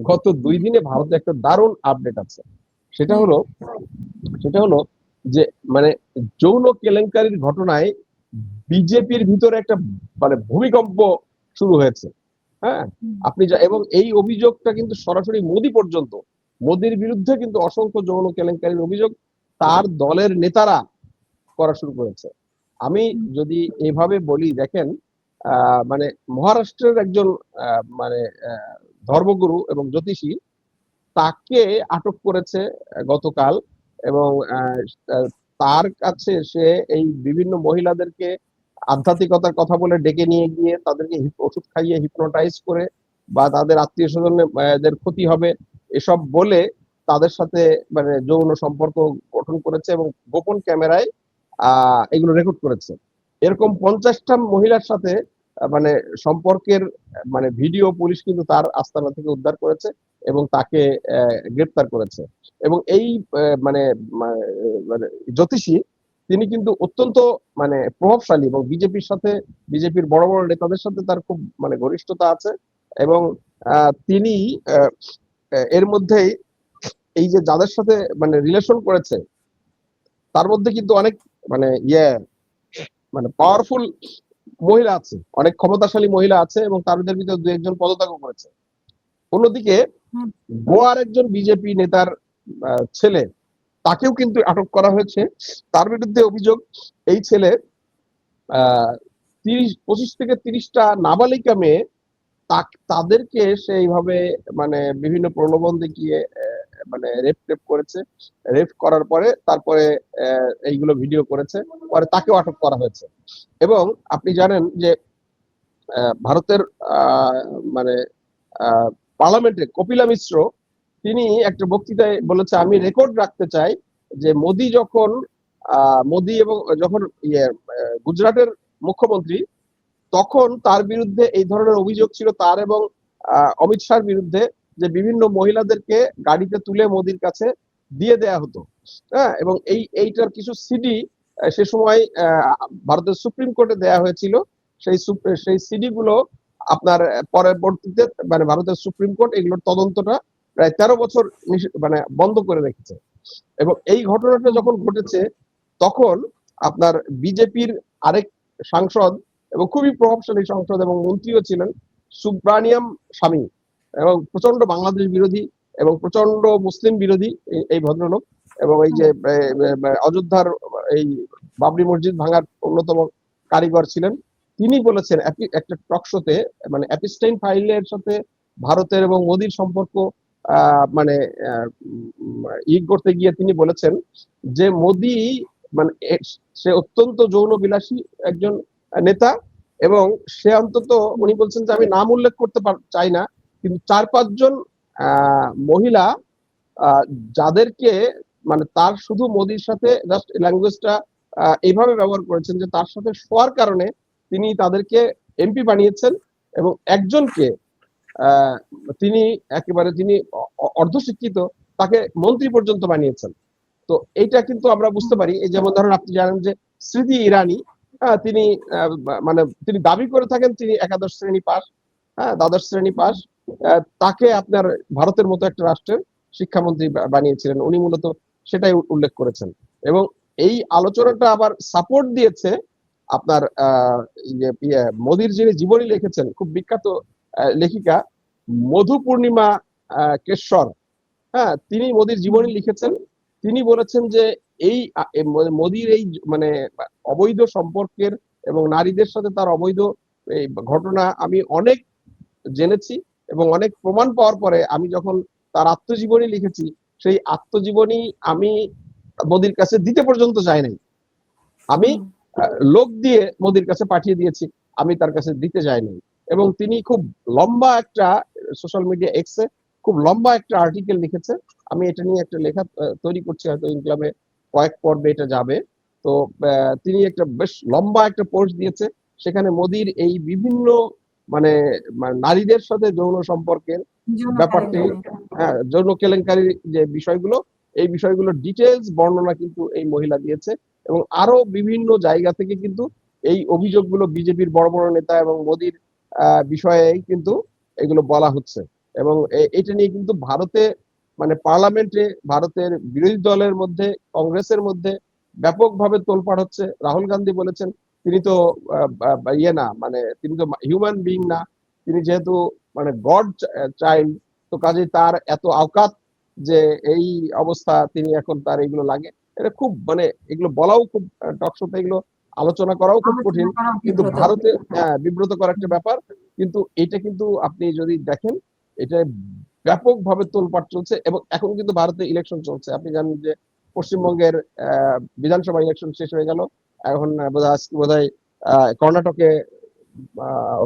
গত 2 দিনে ভারতে একটা দারুণ আপডেট আছে। সেটা হলো সেটা হলো যে মানে যৌন কেলেঙ্কারির ঘটনায় বিজেপির ভিতরে একটা মানে ভূমিকম্প শুরু হয়েছে। হ্যাঁ, আপনি এবং এই অভিযোগটা কিন্তু সরাসরি মোদি পর্যন্ত, মোদির বিরুদ্ধে কিন্তু অসংখ্য যৌন কেলেঙ্কারির অভিযোগ তার দলের নেতারা করা শুরু করেছে। আমি যদি এভাবে বলি, দেখেন মানে মহারাষ্ট্রের একজন মানে ধর্মগুরু এবং জ্যোতিষী, তাকে আটক করেছে গতকাল। এবং তার কাছে সে এই বিভিন্ন মহিলাদেরকে আধ্যাত্মিকতার কথা বলে ডেকে নিয়ে গিয়ে তাদেরকে ওষুধ খাইয়ে হিপনোটাইজ করে বা তাদের আত্মীয় স্বজনের ক্ষতি হবে এসব বলে তাদের সাথে মানে যৌন সম্পর্ক গঠন করেছে এবং গোপন ক্যামেরায় এগুলো রেকর্ড করেছে। এরকম 50টা মহিলার সাথে মানে সম্পর্কের মানে ভিডিও পুলিশ কিন্তু তার আস্তানা থেকে উদ্ধার করেছে এবং তাকে গ্রেপ্তার করেছে। এবং এই মানে মানে জ্যোতিষী, তিনি কিন্তু অত্যন্ত মানে প্রভাবশালী এবং বিজেপির সাথে, বিজেপির বড় বড় নেতাদের সাথে তার খুব মানে ঘনিষ্ঠতা আছে। এবং তিনি এর মধ্যেই এই যে যাদের সাথে মানে রিলেশন করেছে তার মধ্যে কিন্তু অনেক মানে মানে পাওয়ারফুল মহিলা আছে, অনেক ক্ষমতাশালী মহিলা আছে এবং তাদের ভিতরে 2-1 জন পদত্যাগও করেছে। অন্যদিকে গোয়ার একজন বিজেপি নেতার ছেলে, তাকেও কিন্তু আটক করা হয়েছে। তার বিরুদ্ধে অভিযোগ, এই ছেলে 25 থেকে 30টা নাবালিকা মেয়ে তাদেরকে সেইভাবে মানে বিভিন্ন প্রলোভন দেখিয়ে মানে রেপ করেছে। রেপ করার পরে তারপরে এইগুলো ভিডিও করেছে, পরে তাকেও আটক করা হয়েছে। এবং আপনি জানেন যে ভারতের মানে পার্লামেন্টে কপিলা মিশ্র, তিনি একটা বক্তৃতায় বলেছে, আমি রেকর্ড রাখতে চাই যে মোদি এবং যখন গুজরাটের মুখ্যমন্ত্রী, তখন তার বিরুদ্ধে এই ধরনের অভিযোগ ছিল তার এবং অমিত শাহর বিরুদ্ধে, যে বিভিন্ন মহিলাদেরকে গাড়িতে তুলে মোদির কাছে দিয়ে দেয়া হতো। হ্যাঁ, এবং এইটার কিছু সিডি সে সময় ভারতের সুপ্রিম কোর্টে দেয়া হয়েছিল। সেই সিডি গুলো আপনার পরবর্তীতে মানে ভারতের সুপ্রিম কোর্ট এগুলোর তদন্তটা প্রায় 13 বছর মানে বন্ধ করে রেখেছে। এবং এই ঘটনাটা যখন ঘটেছে তখন আপনার বিজেপির আরেক সাংসদ এবং খুবই প্রভাবশালী সাংসদ এবং মন্ত্রীও ছিলেন সুব্রানিয়াম স্বামী, এবং প্রচন্ড বাংলাদেশ বিরোধী এবং প্রচন্ড মুসলিম বিরোধী এই ভদ্রলোক, এবং এই যে অযোধ্যার এই বাবরি মসজিদ ভাঙার অন্যতম কারিগর ছিলেন। তিনি বলেছেন একটা টক শোতে, মানে অ্যাপিস্টাইন ফাইলের সাথে ভারতের এবং মোদির সম্পর্ক মানে করতে গিয়ে তিনি বলেছেন যে মোদি মানে সে অত্যন্ত যৌন বিলাসী একজন নেতা, এবং সে অন্তত উনি বলছেন যে আমি নাম উল্লেখ করতে চাই না, কিন্তু 4-5 জন মহিলা যাদেরকে মানে তার শুধু মোদির সাথে জাস্ট ল্যাঙ্গুয়েজটা এইভাবে ব্যবহার করেছেন যে তার সাথে শোয়ার কারণে তিনি তাদেরকে এমপি বানিয়েছেন, এবং একজনকে তিনি একেবারে তিনি অর্ধশিক্ষিত, তাকে মন্ত্রী পর্যন্ত বানিয়েছেন। তো এইটা কিন্তু আমরা বুঝতে পারি। এই যেমন ধরেন আপনি জানেন যে স্মৃতি ইরানি, তিনি মানে তিনি দাবি করে থাকেন তিনি একাদশ শ্রেণী পাস, দ্বাদশ শ্রেণী পাস, তাকে আপনার ভারতের মতো একটা রাষ্ট্রের শিক্ষামন্ত্রী বানিয়েছিলেন, উনি মূলত সেটাই উল্লেখ করেছেন। এবং এই আলোচনাটা আবার সাপোর্ট দিয়েছে আপনার মোদির যিনি জীবনী লিখেছেন, খুব বিখ্যাত লেখিকা মধু পূর্ণিমা কেশর, হ্যাঁ, তিনি মোদির জীবনী লিখেছেন। তিনি বলেছেন যে এই মোদির এই মানে অবৈধ সম্পর্কের এবং নারীদের সাথে তার অবৈধ এই ঘটনা আমি অনেক জেনেছি, এবং অনেক প্রমাণ পাওয়ার পরে আমি যখন তার আত্মজীবনী লিখেছি, সেই আত্মজীবনী আমি মোদির কাছে দিতে পর্যন্ত যাই নাই, আমি লোক দিয়ে মোদির কাছে পাঠিয়ে দিয়েছি, আমি তার কাছে দিতে যাই নাই। এবং তিনি খুব লম্বা একটা সোশ্যাল মিডিয়া এক্সে খুব লম্বা একটা আর্টিকেল লিখেছে। আমি এটা নিয়ে একটা লেখা তৈরি করছি, হয়তো ইনক্লাবে কয়েক পর্বে এটা যাবে। তো তিনি একটা বেশ লম্বা একটা পোস্ট দিয়েছে, সেখানে মোদির এই বিভিন্ন মানে নারীদের সাথে যৌন সম্পর্কের ব্যাপারটি, হ্যাঁ, যৌন কেলেঙ্কারির যে বিষয়গুলো, এই বিষয়গুলোর ডিটেলস বর্ণনা কিন্তু এই মহিলা দিয়েছে। এবং আরো বিভিন্ন জায়গা থেকে কিন্তু এই অভিযোগগুলো বিজেপির বড় বড় নেতা এবং মোদির বিষয়ে কিন্তু এগুলো বলা হচ্ছে। এবং এটা নিয়ে কিন্তু ভারতে মানে পার্লামেন্টে ভারতের বিরোধী দলের মধ্যে কংগ্রেসের মধ্যে ব্যাপকভাবে তোলপাড় হচ্ছে। রাহুল গান্ধী বলেছেন তিনি তো ইয়ে না, মানে তিনি তো হিউম্যান বিইং না, তিনি যেহেতু মানে গড চাইল্ড, তো কাজে তার এত আওকাত যে এই অবস্থা, তিনি এখন তার এগুলো লাগে। এটা খুব মানে এগুলো বলাও খুব টকশোতে, এগুলো আলোচনা করাও খুব কঠিন, কিন্তু ভারতে বিব্রতকর একটা ব্যাপার। কিন্তু এটা কিন্তু আপনি যদি দেখেন, এটা ব্যাপকভাবে তোলপাড় চলছে এবং এখন কিন্তু ভারতে ইলেকশন চলছে। আপনি জানেন যে পশ্চিমবঙ্গের বিধানসভা ইলেকশন শেষ হয়ে গেল, এখন বোধহয় কর্ণাটকে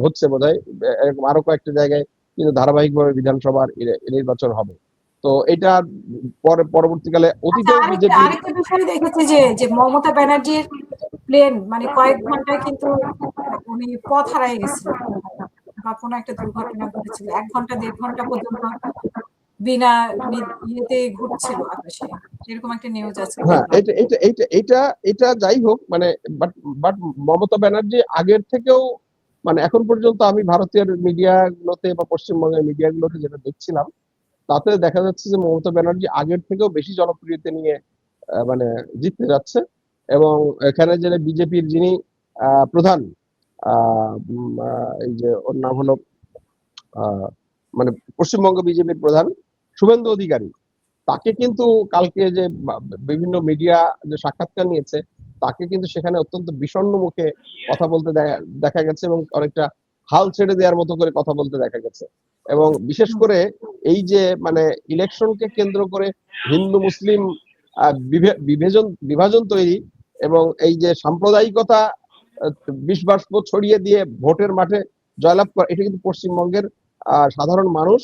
হচ্ছে বোধহয়, এরকম আরো কয়েকটা জায়গায় কিন্তু ধারাবাহিকভাবে বিধানসভার নির্বাচন হবে। তো এটা পরে পরবর্তীকালে আচ্ছা, অতীতেও বিজেপির আরেকটা বিষয় দেখেছি যে যে মমতা ব্যানার্জির প্লেন মানে কয়েক ঘন্টায় কিন্তু উনি পথ হারিয়ে গেছিলেন বা কোনো একটা দুর্ঘটনা ঘটেছিল, 1 ঘন্টা 1.5 ঘন্টা পর্যন্ত বিনা ইয়েতে ঘুরছিল আকাশে, এরকম একটা নিউজ আজকে হ্যাঁ, দেখলাম। এটা যাই হোক, মানে বাট বাট মমতা ব্যানার্জি আগের থেকেও, মানে এখন পর্যন্ত আমি ভারতীয় মিডিয়াগুলোতে বা পশ্চিমবঙ্গের মিডিয়াগুলোতে যেটা দেখছিলাম, তাতে দেখা যাচ্ছে যে মমতা ব্যানার্জি আগের থেকেও বেশি জনপ্রিয়তা নিয়ে মানে জিততে যাচ্ছে। এবং এখানে যে বিজেপির যিনি প্রধান, এই যে ওর নাম হলো মানে পশ্চিমবঙ্গ বিজেপির প্রধান শুভেন্দু অধিকারী, তাকে কিন্তু কালকে যে বিভিন্ন মিডিয়া যে সাক্ষাৎকার নিয়েছে, তাকে কিন্তু সেখানে অত্যন্ত বিষণ্ণ মুখে কথা বলতে দেখা গেছে এবং অনেকটা হাল ছেড়ে দেওয়ার মতো করে কথা বলতে দেখা গেছে। এবং বিশেষ করে এই যে মানে ইলেকশনকে কেন্দ্র করে হিন্দু মুসলিম বিভাজন তৈরি এবং এই যে সাম্প্রদায়িকতা বিষ-বাষ্প ছড়িয়ে দিয়ে ভোটের মাঠে জয়লাভ করা, এটা কিন্তু পশ্চিমবঙ্গের সাধারণ মানুষ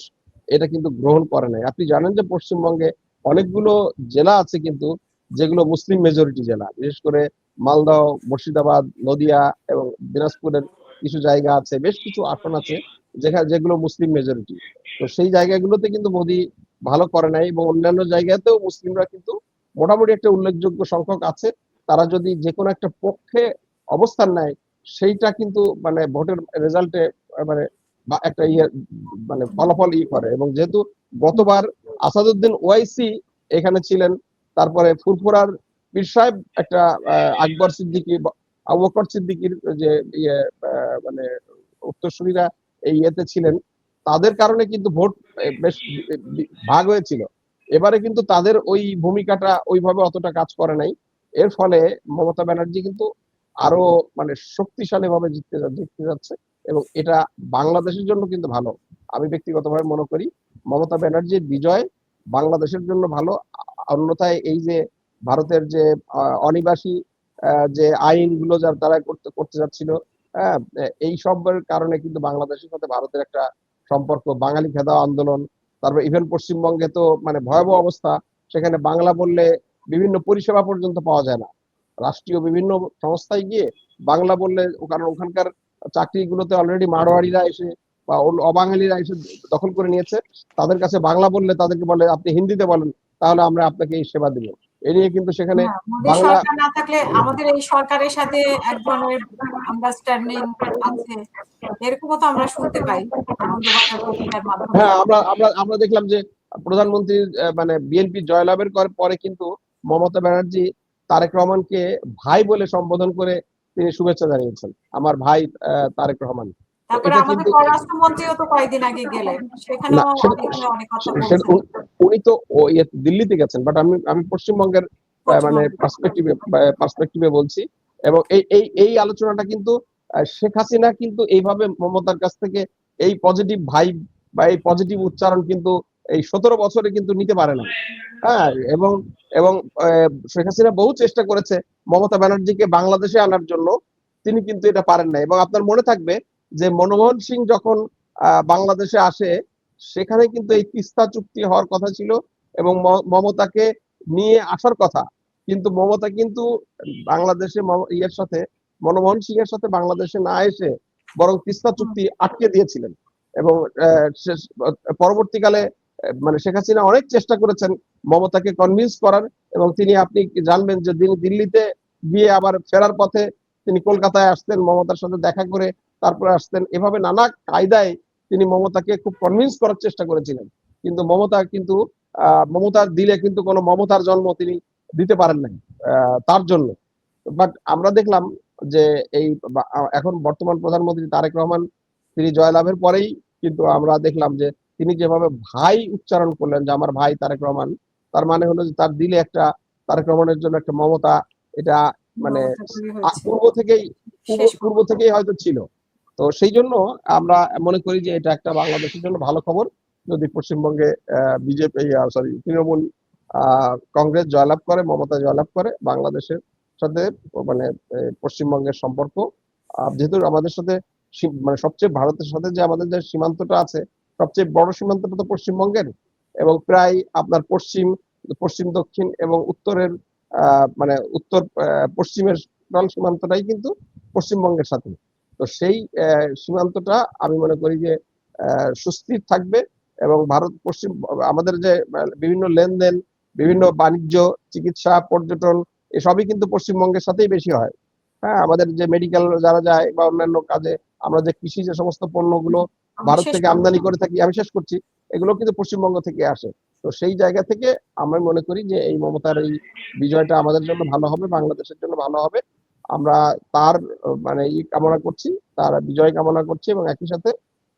এটা কিন্তু গ্রহণ করে নাই। আপনি জানেন যে পশ্চিমবঙ্গে অনেকগুলো জেলা আছে কিন্তু যেগুলো মুসলিম মেজরিটি জেলা, বিশেষ করে মালদহ, মুর্শিদাবাদ, নদিয়া এবং দিনাজপুরের কিছু জায়গা আছে, বেশ কিছু আসন আছে যেগুলো মুসলিম মেজরিটি। তো সেই জায়গাগুলোতে কিন্তু মোদী ভালো করে নাই এবং অন্যান্য জায়গাতেও মুসলিমরা কিন্তু মোটামুটি একটা উল্লেখযোগ্য সংখ্যক আছে। তারা যদি যে কোনো একটা পক্ষে অবস্থান নেয়, সেইটা কিন্তু মানে ভোটের রেজাল্টে মানে একটা ইয়ে মানে ফলাফল করে। এবং যেহেতু গতবার আসাদুদ্দিন ওয়াইসি এখানে ছিলেন, তারপরে ফুরফুরার পীর সাহেব একটা আকবর সিদ্দিকী, আবু বকর সিদ্দিকীর যে ইয়ে মানে উত্তরসূরিরা এই ইয়েতে ছিলেন, তাদের কারণে কিন্তু ভোট বেশ ভাগ হয়েছিল। এবারে কিন্তু তাদের ওই ভূমিকাটা ওইভাবে অতটা কাজ করে নাই। এর ফলে মমতা ব্যানার্জি কিন্তু আরো মানে শক্তিশালী ভাবে জিততে যাচ্ছে এবং এটা বাংলাদেশের জন্য কিন্তু ভালো। আমি ব্যক্তিগতভাবে মনে করি মমতা ব্যানার্জির বিজয় বাংলাদেশের জন্য ভালো। অন্যথায় এই যে ভারতের যে অনিবাসী যে আইনগুলো যার তারা করতে যাচ্ছিল, হ্যাঁ, এই সবের কারণে কিন্তু বাংলাদেশের সাথে ভারতের একটা সম্পর্ক, বাঙালি খেদাও আন্দোলন, তারপর ইভেন পশ্চিমবঙ্গে তো মানে ভয়াবহ অবস্থা, সেখানে বাংলা বললে বিভিন্ন পরিষেবা পর্যন্ত পাওয়া যায় না। রাষ্ট্রীয় বিভিন্ন সংস্থায় গিয়ে বাংলা বললে, কারণ ওখানকার চাকরিগুলোতে অলরেডি মারোয়ারিরা এসে বা অবাঙালিরা এসে দখল করে নিয়েছে, তাদের কাছে বাংলা বললে তাদেরকে বলে আপনি হিন্দিতে বলেন, তাহলে আমরা আপনাকে এই সেবা দিব। এ নিয়ে কিন্তু সেখানে মোদী বাংলা সরকার না থাকলে আমাদের এই সরকারের সাথে এক ধরনের আন্ডারস্ট্যান্ডিং আছে, এরকমও তো আমরা শুনতে পাই আনন্দবাজার পত্রিকার মাধ্যমে। হ্যাঁ, আমরা আমরা আমরা দেখলাম যে প্রধানমন্ত্রীর মানে বিএনপি জয়লাভের পরে কিন্তু মমতা ব্যানার্জি তারেক রহমানকে ভাই বলে সম্বোধন করে তিনি শুভেচ্ছা জানিয়েছেন, আমার ভাই তারেক রহমান। তো তারপরে এটা আমাদের কিন্তু পররাষ্ট্রমন্ত্রীও তো কয়েকদিন আগে গেলেন, না, সেখানেও সেটা অনেক কথা সেটা বলছেন। উনি তো দিল্লিতে গেছেন, বাট আমি আমি পশ্চিমবঙ্গের মানে পশ্চিমবঙ্গে পার্সপেক্টিভে বলছি। এবং এই আলোচনাটা কিন্তু শেখ হাসিনা কিন্তু এইভাবে মমতার কাছ থেকে এই পজিটিভ ভাইব বা এই পজিটিভ উচ্চারণ কিন্তু এই 17 বছরে কিন্তু নিতে পারে না। হ্যাঁ, এবং এবং শেখ হাসিনা বহু চেষ্টা করেছে মমতা ব্যানার্জিকে বাংলাদেশে আনার জন্য, তিনি কিন্তু এটা পারেন না। এবং আপনার মনে থাকবে যে মনমোহন সিং যখন বাংলাদেশে আসে, সেখানে কিন্তু এই তিস্তা চুক্তি হওয়ার কথা ছিল এবং মমতাকে নিয়ে আসার কথা, কিন্তু মমতা কিন্তু বাংলাদেশে ইয়ের সাথে মনমোহন সিং এর সাথে বাংলাদেশে না এসে বরং তিস্তা চুক্তি আটকে দিয়েছিলেন। এবং পরবর্তীকালে মানে শেখ হাসিনা অনেক চেষ্টা করেছেন মমতাকে কনভিন্স করার, এবং তিনি আপনি জানবেন যে তিনি দিল্লিতে গিয়ে আবার ফেরার পথে তিনি কলকাতায় আসতেন, মমতার সাথে দেখা করে তারপরে আসতেন, এভাবে নানা কায়দায় তিনি মমতাকে খুব কনভিন্স করার চেষ্টা করেছিলেন, কিন্তু মমতার দিলে কিন্তু কোনো মমতার জন্ম তিনি দিতে পারেন নাই তার জন্য। বাট আমরা দেখলাম যে এখন বর্তমান প্রধানমন্ত্রী তারেক রহমান তিনি জয়লাভের পরেই কিন্তু আমরা দেখলাম যে তিনি যেভাবে ভাই উচ্চারণ করলেন যে আমার ভাই তারেক রহমান, তার মানে হলো যে তার দিলে একটা তারেক রহমানের জন্য একটা মমতা, এটা মানে পূর্ব থেকেই হয়তো ছিল। তো সেই জন্য আমরা মনে করি যে এটা একটা বাংলাদেশের জন্য ভালো খবর যদি পশ্চিমবঙ্গে তৃণমূল কংগ্রেস জয়লাভ করে, মমতা জয়লাভ করে। বাংলাদেশের সাথে মানে পশ্চিমবঙ্গের সম্পর্ক, যেহেতু আমাদের সাথে মানে সবচেয়ে ভারতের সাথে যে আমাদের যে সীমান্তটা আছে, সবচেয়ে বড় সীমান্তটা তো পশ্চিমবঙ্গের, এবং প্রায় আপনার পশ্চিম দক্ষিণ এবং উত্তরের মানে উত্তর পশ্চিমের সীমান্তটাই কিন্তু পশ্চিমবঙ্গের সাথে। তো সেই সীমান্তটা আমি মনে করি যে সুস্থির থাকবে, এবং আমাদের যে বিভিন্ন লেনদেন, বিভিন্ন বাণিজ্য, চিকিৎসা, পর্যটন, এসবই কিন্তু পশ্চিমবঙ্গের সাথেই বেশি হয়। হ্যাঁ, আমাদের যে মেডিকেল যারা যায় বা অন্যান্য কাজে, আমরা যে কৃষি যে সমস্ত পণ্যগুলো ভারত থেকে আমদানি করে থাকি, আমি শেষ করছি, এগুলো কিন্তু পশ্চিমবঙ্গ থেকে আসে। তো সেই জায়গা থেকে আমি মনে করি যে এই মমতার এই বিজয়টা আমাদের জন্য ভালো হবে, বাংলাদেশের জন্য ভালো হবে। আমরা তার মানে কামনা করছি, তার বিজয় কামনা করছি, এবং একই সাথে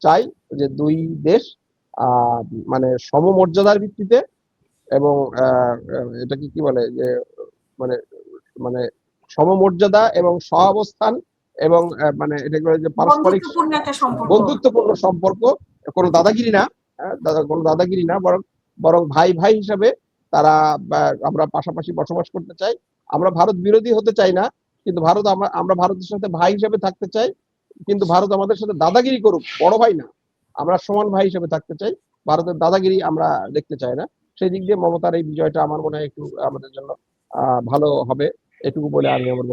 চাই যে দুই দেশ মানে সমমর্যাদার ভিত্তিতে এবং এটাকে কি বলে যে মানে মানে সমমর্যাদা এবং সহাবস্থান এবং মানে এটা করে যে পারস্পরিক বন্ধুত্বপূর্ণ সম্পর্ক, কোনো দাদাগিরি না, কোনো দাদাগিরি না, বরং ভাই ভাই হিসাবে তারা আমরা পাশাপাশি বসবাস করতে চাই। আমরা ভারত বিরোধী হতে চাই না, কিন্তু আমরা ভারতের সাথে ভাই হিসেবে থাকতে চাই, কিন্তু ভারত আমাদের সাথে দাদাগিরি করুক, বড় ভাই না, আমরা সমান ভাই হিসেবে থাকতে চাই, ভারতের দাদাগিরি আমরা দেখতে চাই না। সেই দিক দিয়ে মমতার এই বিজয়টা আমার মনে হয় একটু আমাদের জন্য ভালো হবে, এটুকু বলে আমি আমার